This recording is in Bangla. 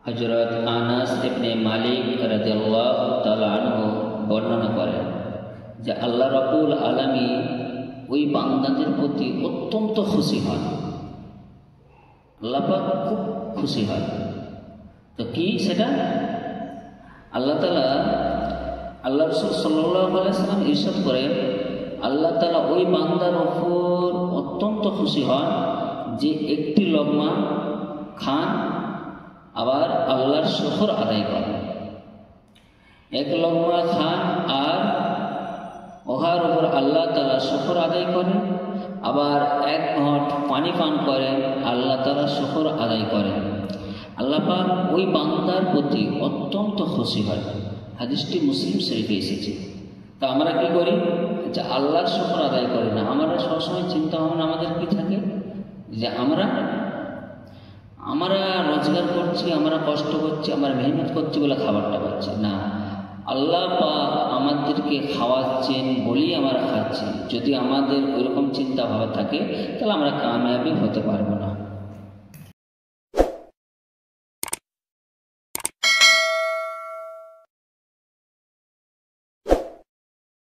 হযরত আনাস ইবনে মালিক রাদিয়াল্লাহু তাআলা আনহু বর্ণনা করেন যে আল্লাহ রাব্বুল আলামিন ওই বান্দাদের প্রতি অত্যন্ত খুশি হন। আল্লাহ পাক খুব খুশি হয়। তো কি সেটা? আল্লাহ তাআলা, আল্লাহ রাসূল সাল্লাল্লাহু আলাইহি ওয়াসাল্লাম ইরশাদ করেন, আল্লাহ তাআলা ওই বান্দার উপর অত্যন্ত খুশি হন যে একটি লকমা খান আবার আল্লাহর শুকর আদায় করেন। এক লকমা খান আর ওহার উপর আল্লাহ তাআলা শুকর আদায় করেন, আবার এক ঘট পানি পান করেন, আল্লাহ তাআলা শুকর আদায় করেন। আল্লাহ পাক ওই বান্দার প্রতি অত্যন্ত খুশি হয়। হাদিসটি মুসলিম শরীফে এসেছে। তা আমরা কি করি? যে আল্লাহর শুকর আদায় করি না। আমরা সবসময় চিন্তা ভাবনা আমাদের কি থাকে যে আমরা রোজগার করছি, আমরা কষ্ট করছি, আমরা মেহনত করছি বলে খাবারটা পাচ্ছি না। আল্লাহ পাক আমাদেরকে খাওয়াচ্ছেন বলেই আমরা খাচ্ছি। যদি আমাদের ওইরকম চিন্তা ভাবনা থাকে তাহলে আমরা কামিয়াবি হতে পারবো না।